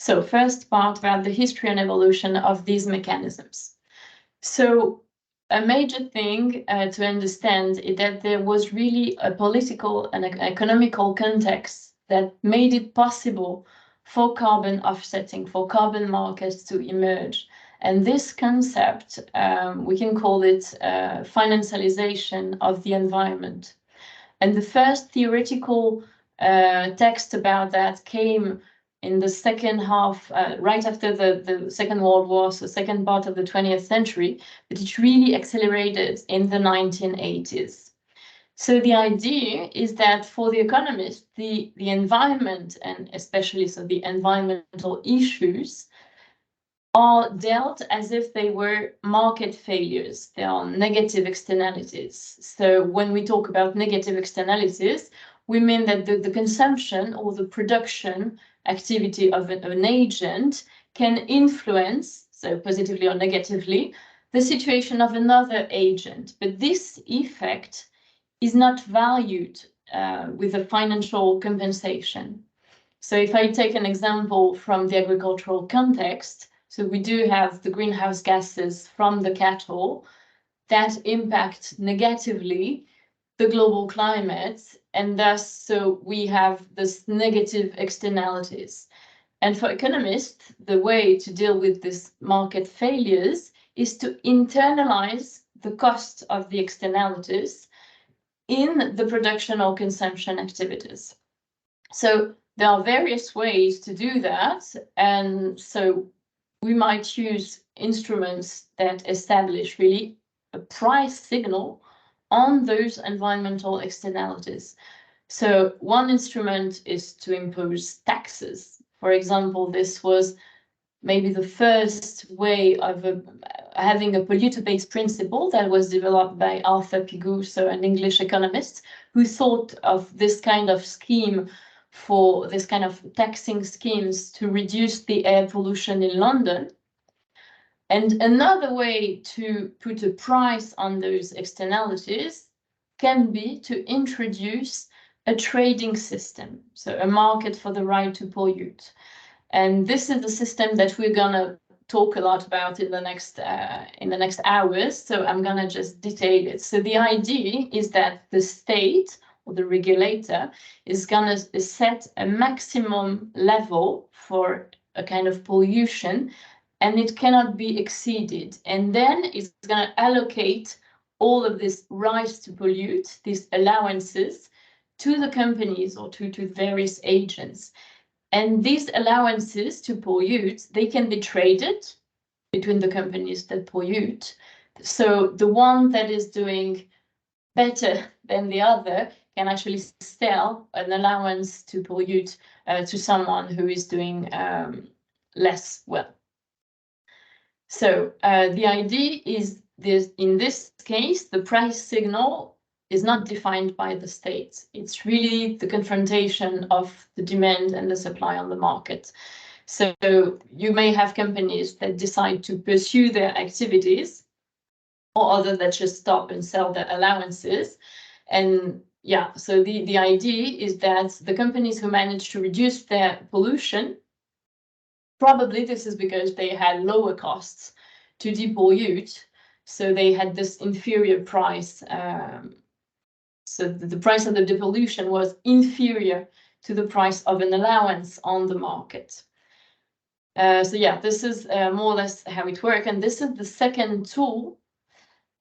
So first part about the history and evolution of these mechanisms. So a major thing to understand is that there was really a political and economical context that made it possible for carbon offsetting, for carbon markets to emerge. And this concept, we can call it financialization of the environment. And the first theoretical text about that came in the second half, right after the Second World War, so second part of the 20th century, but it really accelerated in the 1980s. So the idea is that for the economists, the environment, and especially so the environmental issues, are dealt as if they were market failures. They are negative externalities. So when we talk about negative externalities, we mean that the consumption or the production activity of an agent can influence, so positively or negatively, the situation of another agent. But this effect is not valued with a financial compensation. So if I take an example from the agricultural context, so we do have the greenhouse gases from the cattle that impact negatively the global climate, and thus so we have this negative externalities. And for economists, the way to deal with these market failures is to internalize the cost of the externalities in the production or consumption activities. So there are various ways to do that, and so we might use instruments that establish really a price signal on those environmental externalities. So one instrument is to impose taxes. For example, this was maybe the first way of having a polluter-based principle that was developed by Arthur Pigou, so an English economist, who thought of this kind of scheme for this kind of taxing schemes to reduce the air pollution in London. And another way to put a price on those externalities can be to introduce a trading system, so a market for the right to pollute. And this is the system that we're gonna talk a lot about in the next hours, so I'm gonna just detail it. So the idea is that the state or the regulator is gonna set a maximum level for a kind of pollution, and it cannot be exceeded. And then it's gonna allocate all of this right to pollute, these allowances, to the companies or to various agents. And these allowances to pollute, they can be traded between the companies that pollute. So the one that is doing better than the other can actually sell an allowance to pollute to someone who is doing less well. So the idea is this: in this case, the price signal is not defined by the state. It's really the confrontation of the demand and the supply on the market. So you may have companies that decide to pursue their activities, or others that just stop and sell their allowances. And yeah, so the idea is that the companies who manage to reduce their pollution, probably this is because they had lower costs to depollute, so they had this inferior price. So the price of the depollution was inferior to the price of an allowance on the market. So yeah, this is more or less how it works. And this is the second tool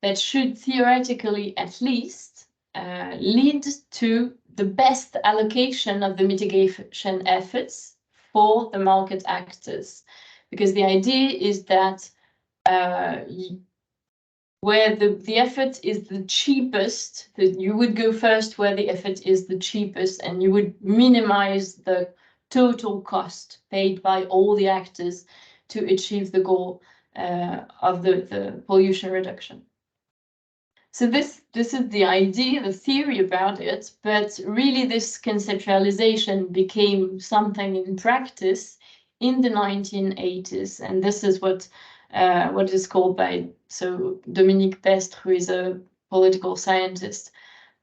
that should theoretically at least lead to the best allocation of the mitigation efforts for the market actors. Because the idea is that where the effort is the cheapest, that you would go first where the effort is the cheapest, and you would minimize the total cost paid by all the actors to achieve the goal of the pollution reduction. So this is the idea, the theory about it, but really this conceptualization became something in practice in the 1980s, and this is what is called by Dominique Pestre, who is a political scientist,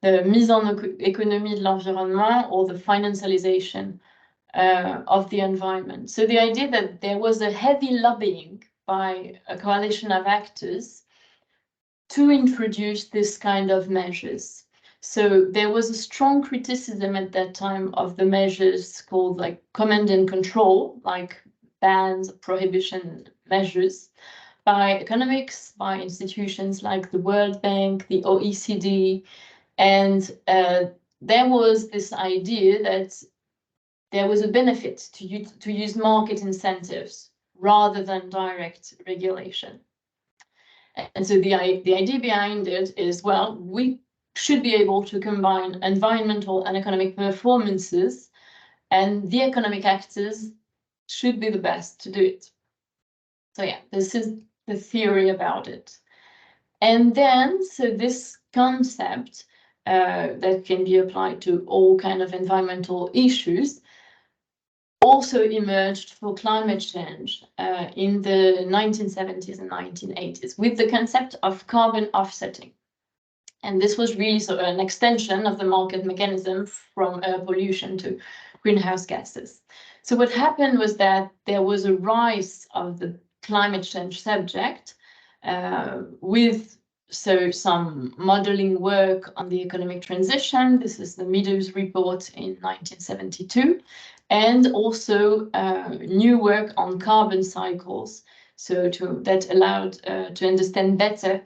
the mise en économie de l'environnement, or the financialization of the environment. So the idea that there was a heavy lobbying by a coalition of actors to introduce this kind of measures. So there was a strong criticism at that time of the measures called like command and control, like bans, prohibition measures, by economics, by institutions like the World Bank, the OECD, and there was this idea that there was a benefit to use market incentives rather than direct regulation. And so the idea behind it is, well, we should be able to combine environmental and economic performances, and the economic actors should be the best to do it. So yeah, this is the theory about it. And then, so this concept that can be applied to all kind of environmental issues also emerged for climate change in the 1970s and 1980s with the concept of carbon offsetting. And this was really sort of an extension of the market mechanism from air pollution to greenhouse gases. So what happened was that there was a rise of the climate change subject with some modeling work on the economic transition. This is the Meadows report in 1972. And also new work on carbon cycles, so that allowed to understand better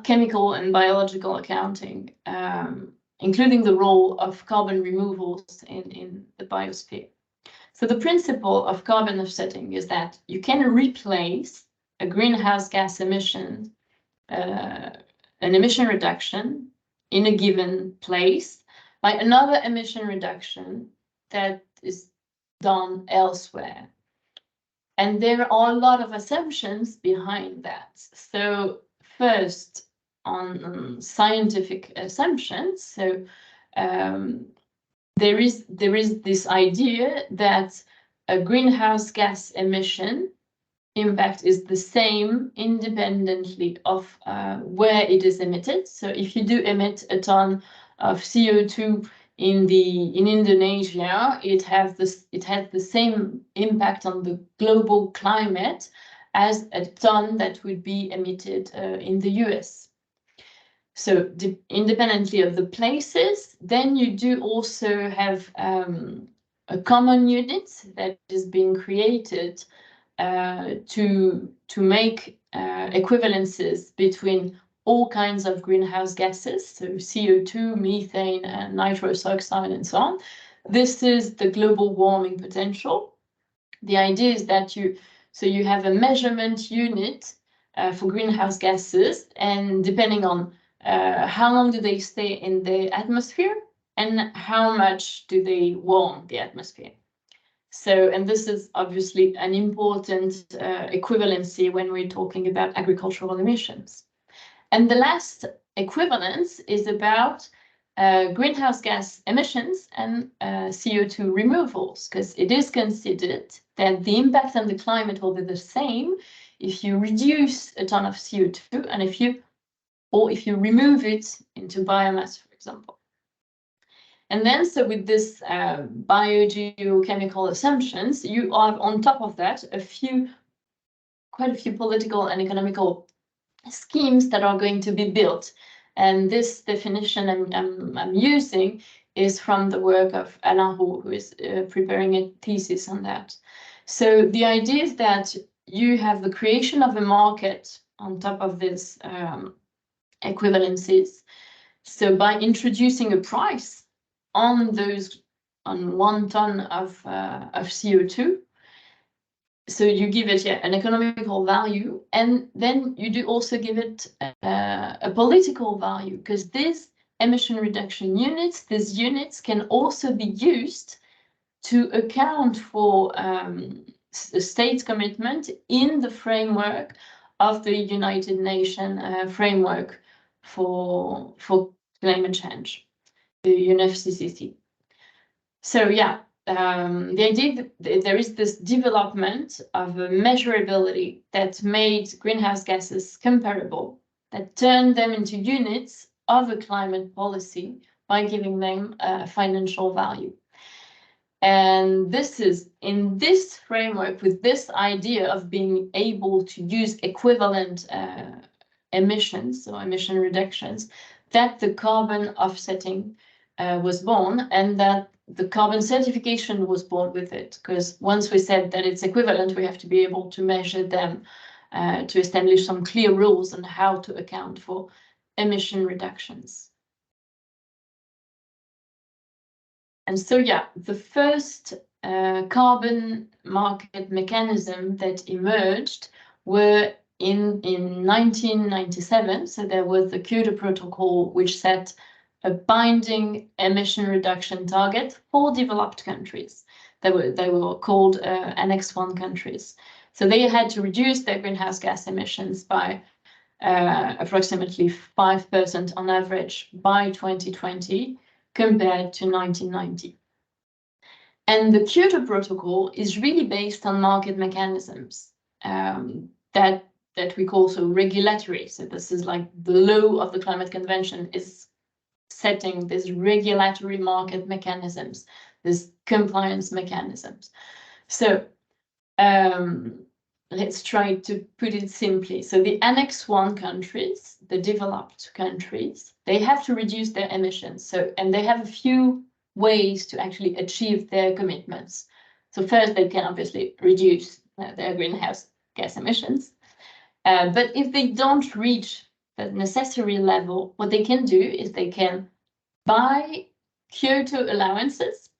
chemical and biological accounting, including the role of carbon removals in the biosphere. So the principle of carbon offsetting is that you can replace a greenhouse gas emission, an emission reduction in a given place by another emission reduction that is done elsewhere. And there are a lot of assumptions behind that. So first, on scientific assumptions, so there is this idea that a greenhouse gas emission impact is the same independently of where it is emitted. So if you do emit a ton of CO2 in Indonesia, it has the same impact on the global climate as a ton that would be emitted in the US. So independently of the places, then you do also have a common unit that is being created to make equivalences between all kinds of greenhouse gases, so CO2, methane, and nitrous oxide, and so on. This is the global warming potential. The idea is that you have a measurement unit for greenhouse gases, and depending on how long do they stay in the atmosphere and how much do they warm the atmosphere. So, and this is obviously an important equivalency when we're talking about agricultural emissions. And the last equivalence is about greenhouse gas emissions and CO2 removals, because it is considered that the impact on the climate will be the same if you reduce a ton of CO2 and if you remove it into biomass, for example. And then, so with this biogeochemical assumptions, you have on top of that quite a few political and economical schemes that are going to be built. And this definition I'm using is from the work of Alain Roux, who is preparing a thesis on that. So the idea is that you have the creation of a market on top of this equivalencies. So by introducing a price on 1 ton of CO2, so you give it an economical value, and then you do also give it a political value, because these emission reduction units, these units can also be used to account for the state's commitment in the framework of the United Nations framework for climate change, the UNFCCC. So yeah, the idea that there is this development of a measurability that made greenhouse gases comparable, that turned them into units of a climate policy by giving them financial value. And this is in this framework, with this idea of being able to use equivalent emissions, so emission reductions, that the carbon offsetting was born, and that the carbon certification was born with it. Because once we said that it's equivalent, we have to be able to measure them to establish some clear rules on how to account for emission reductions. And so, yeah, the first carbon market mechanism that emerged were in 1997. So there was the Kyoto Protocol, which set a binding emission reduction target for developed countries. They were called Annex 1 countries. So they had to reduce their greenhouse gas emissions by approximately 5% on average by 2020 compared to 1990. And the Kyoto Protocol is really based on market mechanisms that we call so regulatory. So this is like the law of the Climate Convention is setting these regulatory market mechanisms, these compliance mechanisms. So let's try to put it simply. So the Annex 1 countries, the developed countries, they have to reduce their emissions. So, and they have a few ways to actually achieve their commitments. So first, they can obviously reduce their greenhouse gas emissions. But if they don't reach the necessary level, what they can do is they can buy Kyoto allowances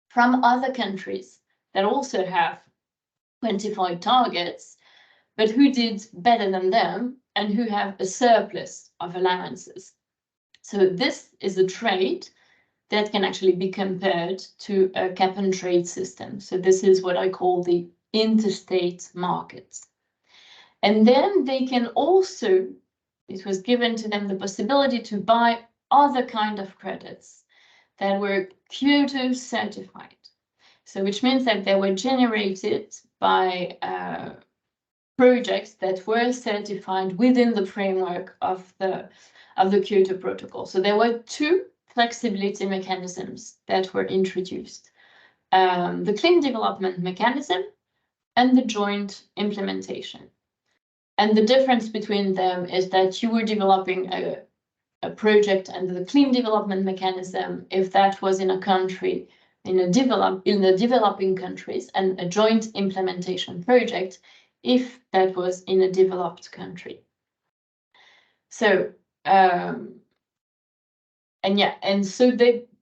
from other countries that also have quantified targets, but who did better than them and who have a surplus of allowances. So this is a trade that can actually be compared to a cap and trade system. So this is what I call the interstate markets. And then they can also, it was given to them the possibility to buy other kind of credits that were Kyoto certified. So which means that they were generated by projects that were certified within the framework of the Kyoto Protocol. So there were two flexibility mechanisms that were introduced. The Clean Development Mechanism and the joint implementation. And the difference between them is that you were developing a project under the Clean Development Mechanism if that was in a country, in the developing countries, and a joint implementation project if that was in a developed country. So, and so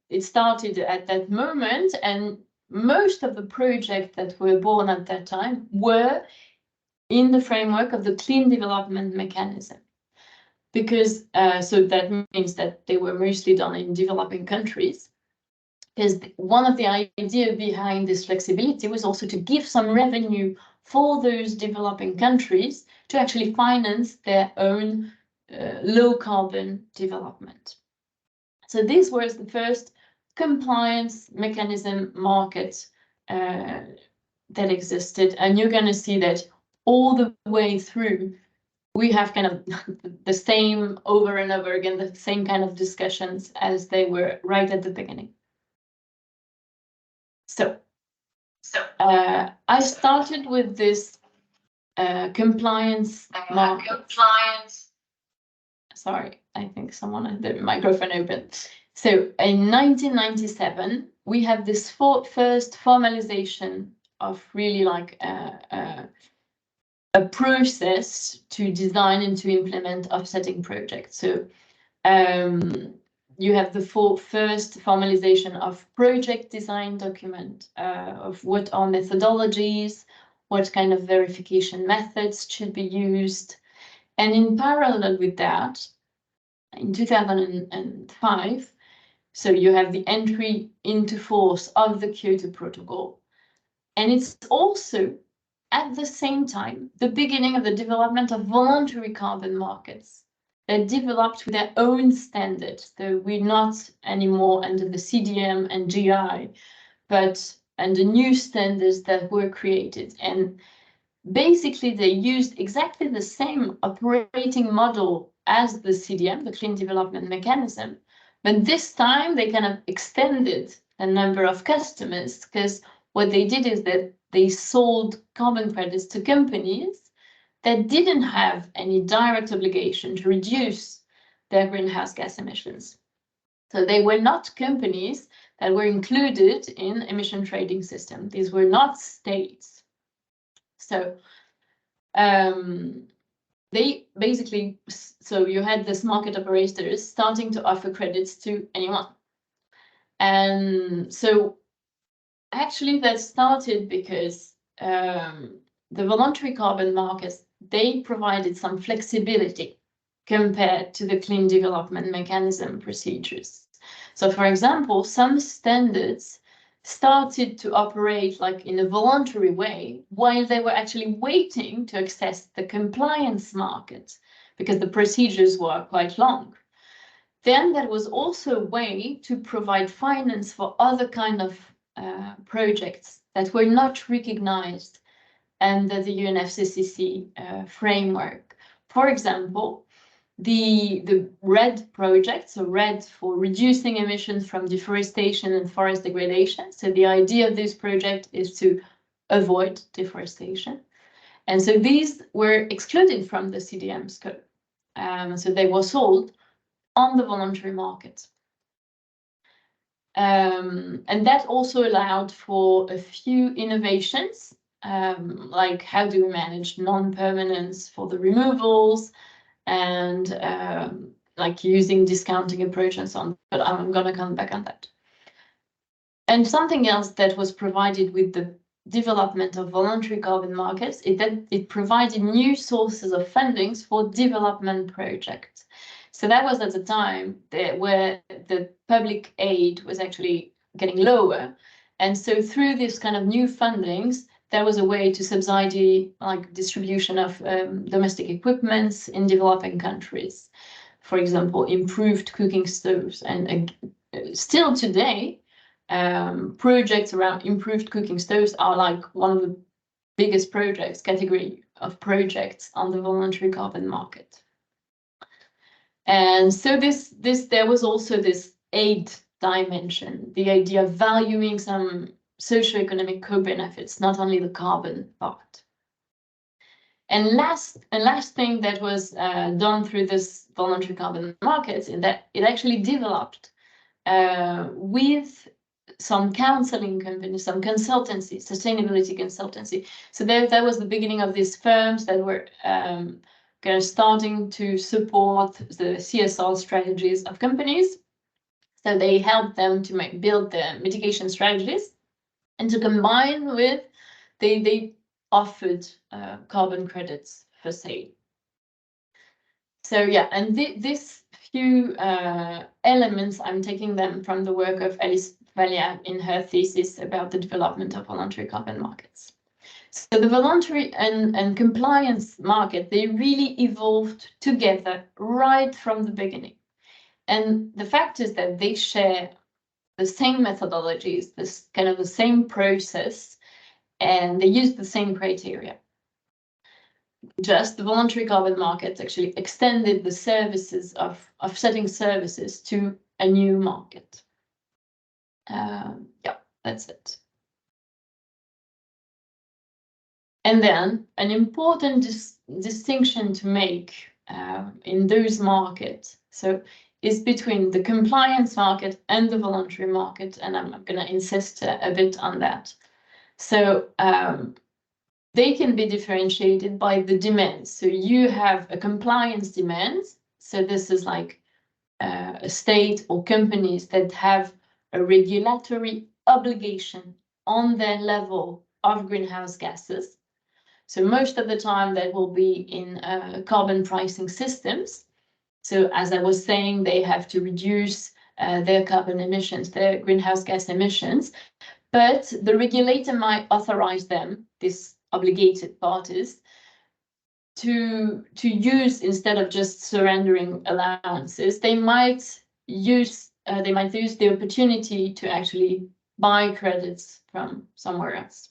it started at that moment, and most of the projects that were born at that time were in the framework of the Clean Development Mechanism. Because, so that means that they were mostly done in developing countries. Because one of the ideas behind this flexibility was also to give some revenue for those developing countries to actually finance their own low carbon development. So this was the first compliance mechanism market that existed. And you're going to see that all the way through, we have kind of the same over and over again, the same kind of discussions as they were right at the beginning. So I started with this compliance market. Sorry, I think someone had the microphone open. So in 1997, we have this first formalization of really like a process to design and to implement offsetting projects. So you have the first formalization of project design document, of what are methodologies, what kind of verification methods should be used. And in parallel with that, in 2005, so you have the entry into force of the Kyoto Protocol. And it's also, at the same time, the beginning of the development of voluntary carbon markets that developed with their own standards. So we're not anymore under the CDM and GI, but under new standards that were created. And basically, they used exactly the same operating model as the CDM, the Clean Development Mechanism, but this time they kind of extended a number of customers, because what they did is that they sold carbon credits to companies that didn't have any direct obligation to reduce their greenhouse gas emissions. So they were not companies that were included in emission trading system. These were not states. So they basically, so you had this market operators starting to offer credits to anyone. And so actually that started because the voluntary carbon markets, they provided some flexibility compared to the clean development mechanism procedures. So for example, some standards started to operate like in a voluntary way while they were actually waiting to access the compliance market because the procedures were quite long. Then there was also a way to provide finance for other kind of projects that were not recognized under the UNFCCC framework. For example, the RED project, so RED for reducing emissions from deforestation and forest degradation. So the idea of this project is to avoid deforestation. And so these were excluded from the CDM scope. So they were sold on the voluntary market. And that also allowed for a few innovations, like how do we manage non-permanence for the removals, and like using discounting approach and so on, but I'm going to come back on that. And something else that was provided with the development of voluntary carbon markets is that it provided new sources of fundings for development projects. So that was at the time where the public aid was actually getting lower. And so through this kind of new fundings, there was a way to subsidy like distribution of domestic equipments in developing countries. For example, improved cooking stoves. And still today, projects around improved cooking stoves are like one of the biggest projects, category of projects on the voluntary carbon market. And so there was also this aid dimension, the idea of valuing some socioeconomic co-benefits, not only the carbon part. And last thing that was done through this voluntary carbon markets is that it actually developed with some counseling companies, some consultancy, sustainability consultancy. So that was the beginning of these firms that were kind of starting to support the CSR strategies of companies. So they helped them to build the mitigation strategies, and to combine with, they offered carbon credits for sale. So yeah, and this few elements, I'm taking them from the work of Alice Valia in her thesis about the development of voluntary carbon markets. So the voluntary and compliance market, they really evolved together right from the beginning. And the fact is that they share the same methodologies, this kind of the same process, and they use the same criteria. Just the voluntary carbon markets actually extended the services of setting services to a new market. Yeah, that's it. And then an important distinction to make in those markets, so is between the compliance market and the voluntary market, and I'm going to insist a bit on that. So they can be differentiated by the demands. So you have a compliance demand. So this is like a state or companies that have a regulatory obligation on their level of greenhouse gases. So most of the time that will be in carbon pricing systems. So as I was saying, they have to reduce their carbon emissions, their greenhouse gas emissions, but the regulator might authorize them, these obligated parties, to use, instead of just surrendering allowances, they might use the opportunity to actually buy credits from somewhere else.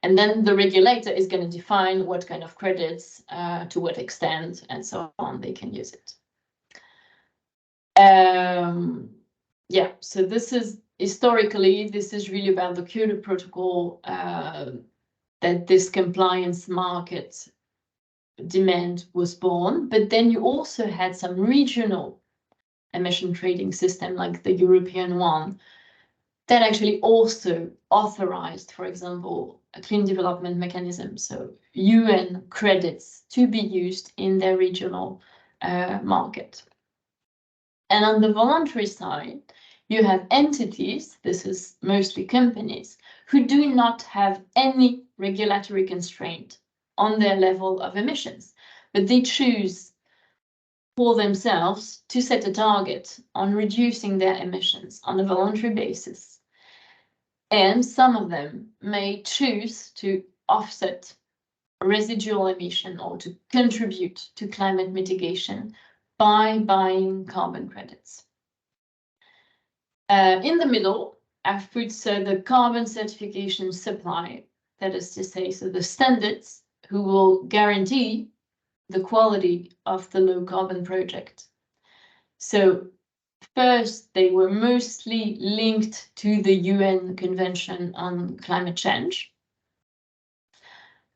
And then the regulator is going to define what kind of credits, to what extent, and so on, they can use it. Yeah, so this is historically, this is really about the Kyoto Protocol, that this compliance market demand was born. But then you also had some regional emission trading system, like the European one, that actually also authorized, for example, a clean development mechanism, so UN credits to be used in their regional market. And on the voluntary side, you have entities, this is mostly companies, who do not have any regulatory constraint on their level of emissions, but they choose for themselves to set a target on reducing their emissions on a voluntary basis. And some of them may choose to offset residual emission or to contribute to climate mitigation by buying carbon credits. In the middle, I've put the carbon certification supply, that is to say, so the standards who will guarantee the quality of the low carbon project. So first, they were mostly linked to the UN Convention on Climate Change.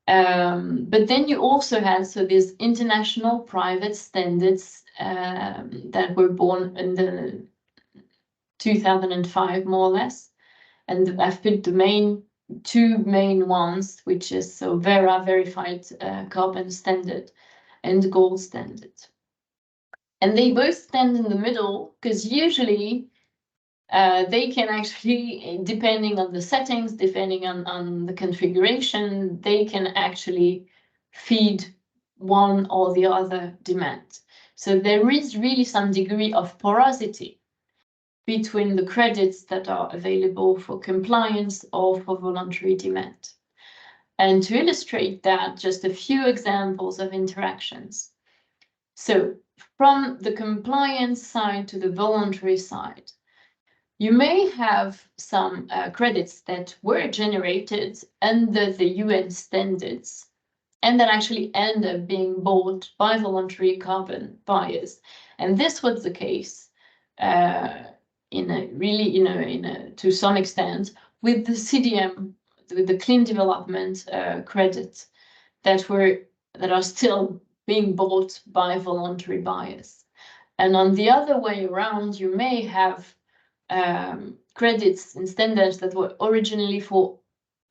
But then you also had these international private standards that were born in the 2005, more or less. And I've put the two main ones, which is Verra, Verified Carbon Standard, and Gold Standard. And they both stand in the middle because usually they can actually, depending on the settings, depending on the configuration, they can actually feed one or the other demand. So there is really some degree of porosity between the credits that are available for compliance or for voluntary demand. And to illustrate that, just a few examples of interactions. So from the compliance side to the voluntary side, you may have some credits that were generated under the UN standards and that actually end up being bought by voluntary carbon buyers. And this was the case to some extent with the CDM, with the clean development credits that are still being bought by voluntary buyers. And on the other way around, you may have credits and standards that were originally for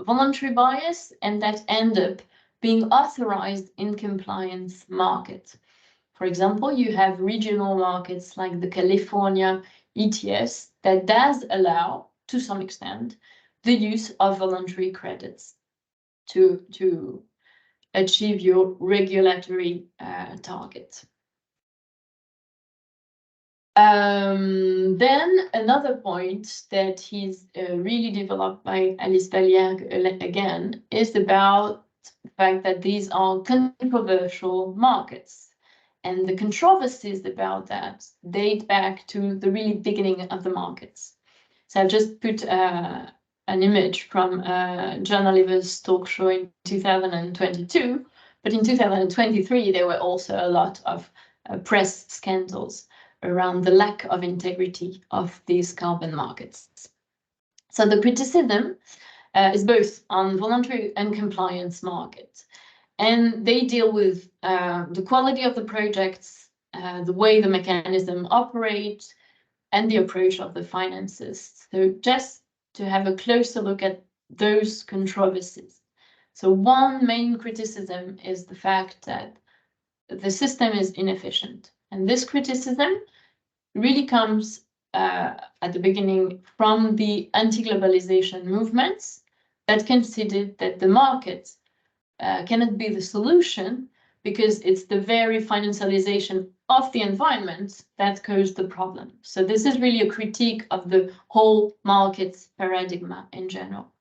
voluntary buyers and that end up being authorized in compliance markets. For example, you have regional markets like the California ETS that does allow, to some extent, the use of voluntary credits to achieve your regulatory target. Then another point that he's really developed by Alice Valliere again is about the fact that these are controversial markets. And the controversies about that date back to the really beginning of the markets. So I've just put an image from John Oliver's talk show in 2022, but in 2023, there were also a lot of press scandals around the lack of integrity of these carbon markets. So the criticism is both on voluntary and compliance market. And they deal with the quality of the projects, the way the mechanism operates, and the approach of the finances. So just to have a closer look at those controversies. So one main criticism is the fact that the system is inefficient. And this criticism really comes at the beginning from the anti-globalization movements that considered that the market cannot be the solution because it's the very financialization of the environment that caused the problem. So this is really a critique of the whole market paradigm in general.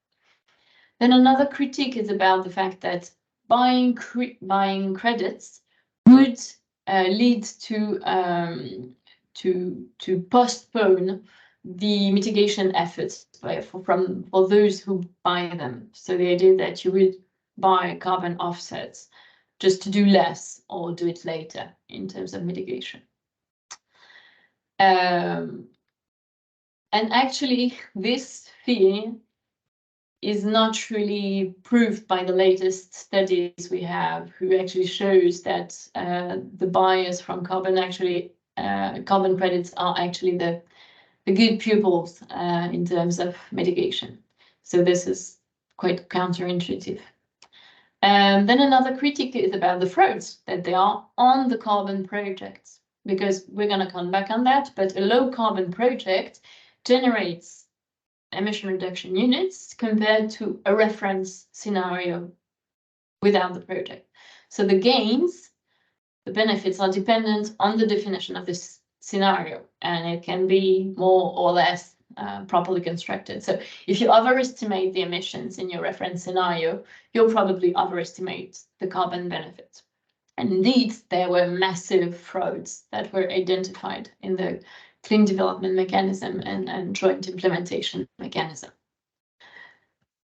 Then another critique is about the fact that buying credits would lead to postpone the mitigation efforts for those who buy them. So the idea that you would buy carbon offsets just to do less or do it later in terms of mitigation. And actually, this fear is not really proved by the latest studies we have, who actually shows that the bias from carbon credits are actually the good pupils in terms of mitigation. So this is quite counterintuitive. And then another critique is about the frauds that they are on the carbon projects, because we're going to come back on that, but a low carbon project generates emission reduction units compared to a reference scenario without the project. So the gains, the benefits are dependent on the definition of this scenario, and it can be more or less properly constructed. So if you overestimate the emissions in your reference scenario, you'll probably overestimate the carbon benefit. And indeed, there were massive frauds that were identified in the clean development mechanism and joint implementation mechanism.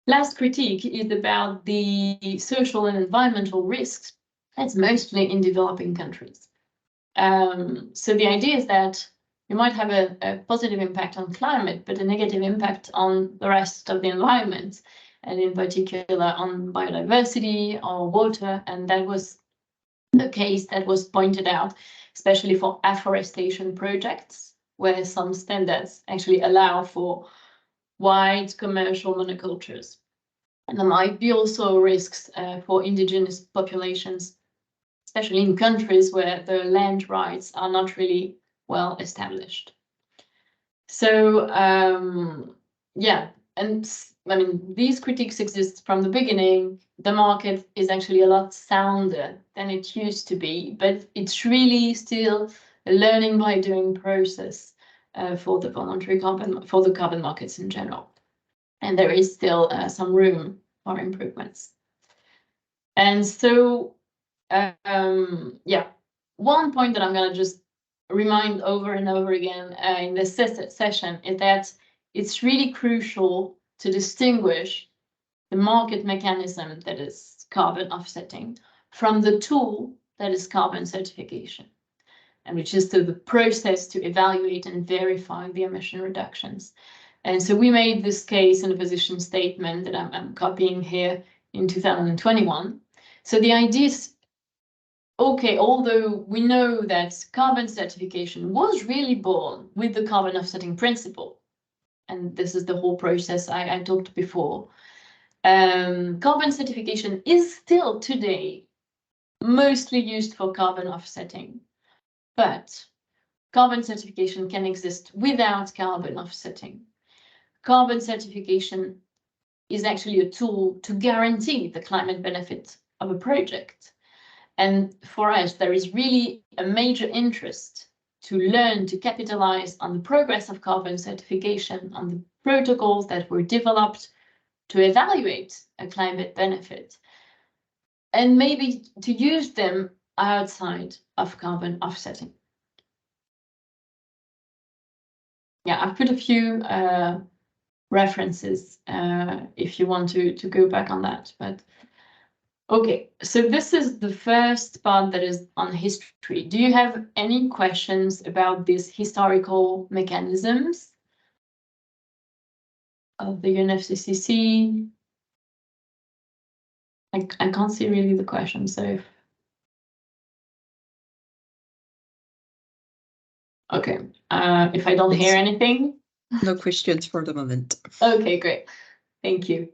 Last critique is about the social and environmental risks. That's mostly in developing countries. So the idea is that you might have a positive impact on climate, but a negative impact on the rest of the environment, and in particular on biodiversity or water. And that was the case that was pointed out, especially for afforestation projects, where some standards actually allow for wide commercial monocultures. And there might be also risks for indigenous populations, especially in countries where the land rights are not really well established. So, yeah, and I mean, these critiques exist from the beginning. The market is actually a lot sounder than it used to be, but it's really still a learning by doing process for the voluntary carbon, for the carbon markets in general. And there is still some room for improvements. And so, yeah, one point that I'm going to just remind over and over again in this session is that it's really crucial to distinguish the market mechanism that is carbon offsetting from the tool that is carbon certification, and which is the process to evaluate and verify the emission reductions. And so we made this case in a position statement that I'm copying here in 2021. So the idea is, okay, although we know that carbon certification was really born with the carbon offsetting principle, and this is the whole process I talked before, carbon certification is still today mostly used for carbon offsetting, but carbon certification can exist without carbon offsetting. Carbon certification is actually a tool to guarantee the climate benefit of a project. And for us, there is really a major interest to learn to capitalize on the progress of carbon certification, on the protocols that were developed to evaluate a climate benefit, and maybe to use them outside of carbon offsetting. Yeah, I've put a few references if you want to go back on that. But okay, so this is the first part that is on history. Do you have any questions about these historical mechanisms of the UNFCCC? I can't see really the question, so. Okay, if I don't hear anything. No questions for the moment. Okay, great. Thank you.